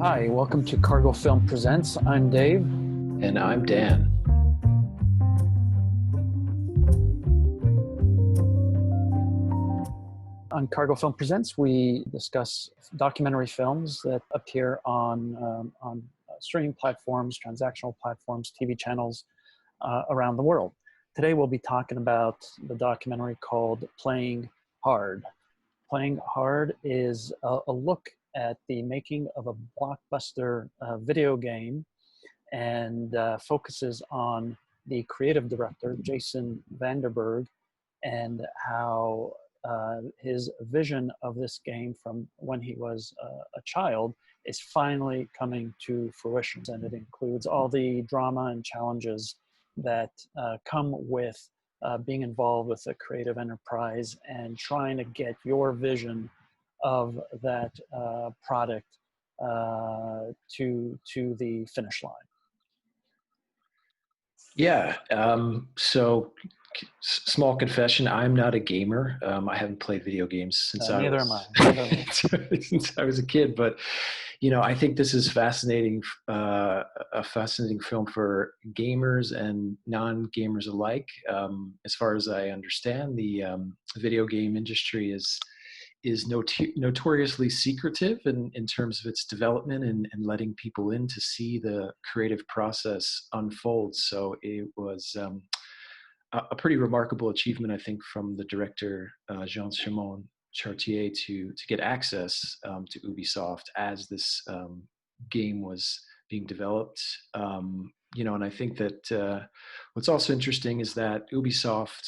Hi, welcome to Cargo Film Presents. I'm Dave. And I'm Dan. On Cargo Film Presents, we discuss documentary films that appear on streaming platforms, transactional platforms, TV channels around the world. Today we'll be talking about the documentary called Playing Hard. Playing Hard is a look at the making of a blockbuster video game and focuses on the creative director, Jason Vanderberg, and how his vision of this game from when he was a child is finally coming to fruition. And it includes all the drama and challenges that come with being involved with a creative enterprise and trying to get your vision of that product to the finish line. Yeah. Small confession: I'm not a gamer. I haven't played video games since Neither am I. since I was a kid. But I think this is fascinating. A fascinating film for gamers and non-gamers alike. As far as I understand, the video game industry is notoriously secretive in terms of its development and letting people in to see the creative process unfold. So it was a pretty remarkable achievement, I think, from the director Jean-Simon Chartier to get access to Ubisoft as this game was being developed. And I think that what's also interesting is that Ubisoft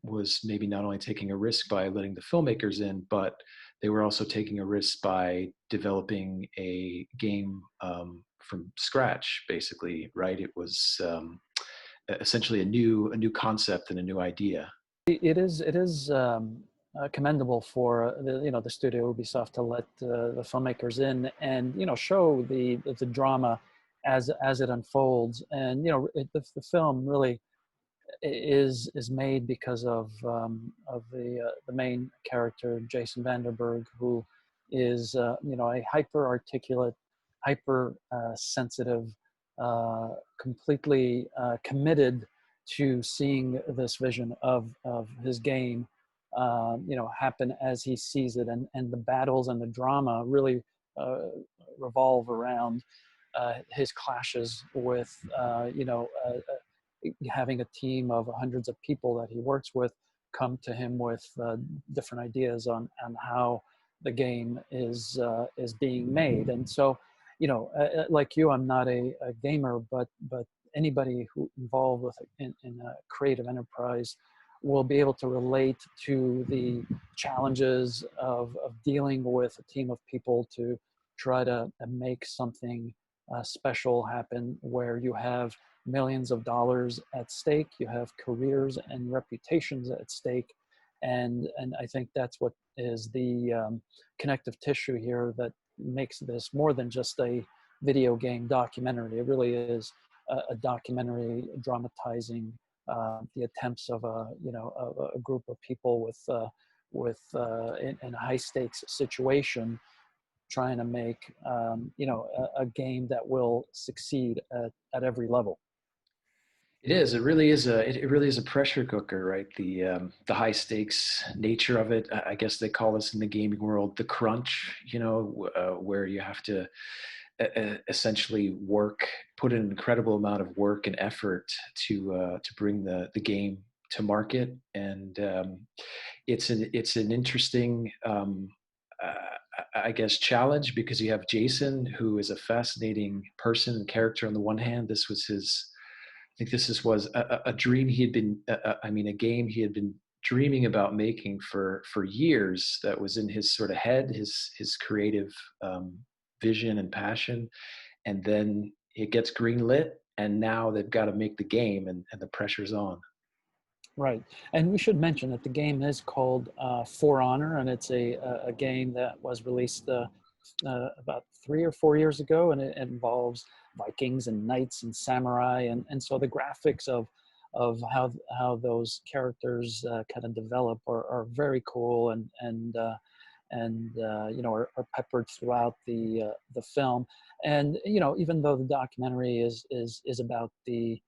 was maybe not only taking a risk by letting the filmmakers in, but they were also taking a risk by developing a game from scratch, basically, right? It was essentially a new concept and a new idea. It is commendable for the studio Ubisoft to let the filmmakers in and show the drama as it unfolds. And the film really is made because of the main character, Jason Vanderberg, who is a hyper articulate, hyper sensitive, completely committed to seeing this vision of his game happen as he sees it, and the battles and the drama really revolve around his clashes with having a team of hundreds of people that he works with come to him with different ideas on how the game is being made. And so like you, I'm not a gamer, but anybody who involved with in a creative enterprise will be able to relate to the challenges of dealing with a team of people to try to make something special happen, where you have millions of dollars at stake, you have careers and reputations at stake, and I think that's what is the connective tissue here that makes this more than just a video game documentary. It really is a documentary dramatizing the attempts of a group of people in a high stakes situation, trying to make a game that will succeed at every level. It is. It really is it really is a pressure cooker, right? The high stakes nature of it. I guess they call this in the gaming world the crunch. Where you have to essentially put an incredible amount of work and effort to bring the game to market, and it's an interesting I guess challenge, because you have Jason, who is a fascinating person and character. On the one hand, this was was a dream he had been, a game he had been dreaming about making for years, that was in his sort of head, his creative vision and passion. And then it gets greenlit, and now they've got to make the game, and the pressure's on. Right. And we should mention that the game is called For Honor, and it's a game that was released about 3 or 4 years ago, and it involves Vikings and knights and samurai, and so the graphics of how those characters kind of develop are very cool, and are peppered throughout the film. And even though the documentary is about the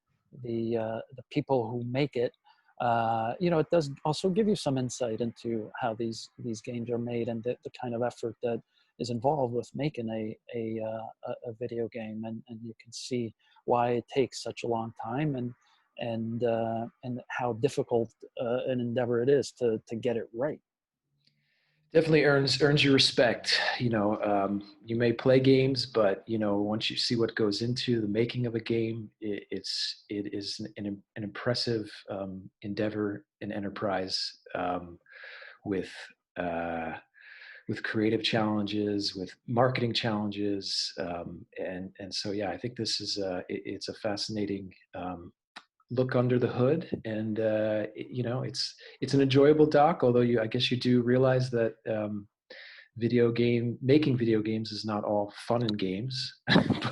people who make it, it does also give you some insight into how these games are made and the kind of effort that is involved with making a video game, and you can see why it takes such a long time and how difficult an endeavor it is to get it right. Definitely earns your respect. You may play games, but once you see what goes into the making of a game, it is an impressive endeavor and enterprise, with creative challenges, with marketing challenges, and so yeah, I think this is it's a fascinating look under the hood, and it's an enjoyable doc. Although I guess you do realize that making video games is not all fun and games,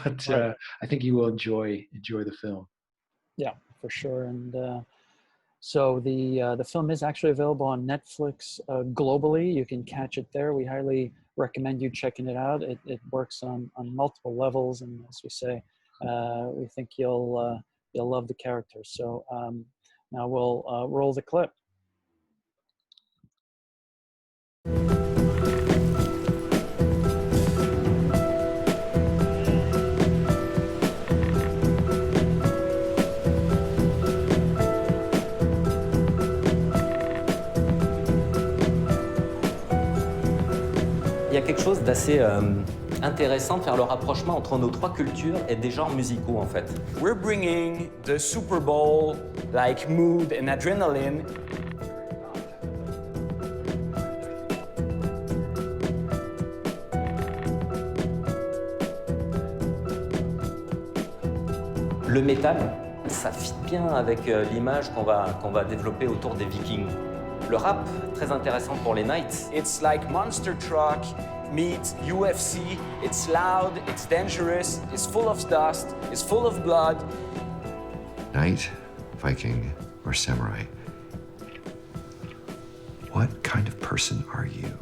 but Right. I think you will enjoy the film. Yeah, for sure. And so the film is actually available on Netflix globally. You can catch it there. We highly recommend you checking it out. It works on multiple levels, and as we say, we think you'll love the characters. So now we'll roll the clip. Il y a quelque chose d'assez intéressant de faire le rapprochement entre nos trois cultures et des genres musicaux, en fait. We're bringing the Super Bowl like mood and adrenaline. Le métal, ça fit bien avec l'image qu'on va développer autour des Vikings. Le rap, très intéressant pour les Knights. It's like Monster Truck meets UFC. It's loud, it's dangerous, it's full of dust, it's full of blood. Knight, Viking, or samurai? What kind of person are you?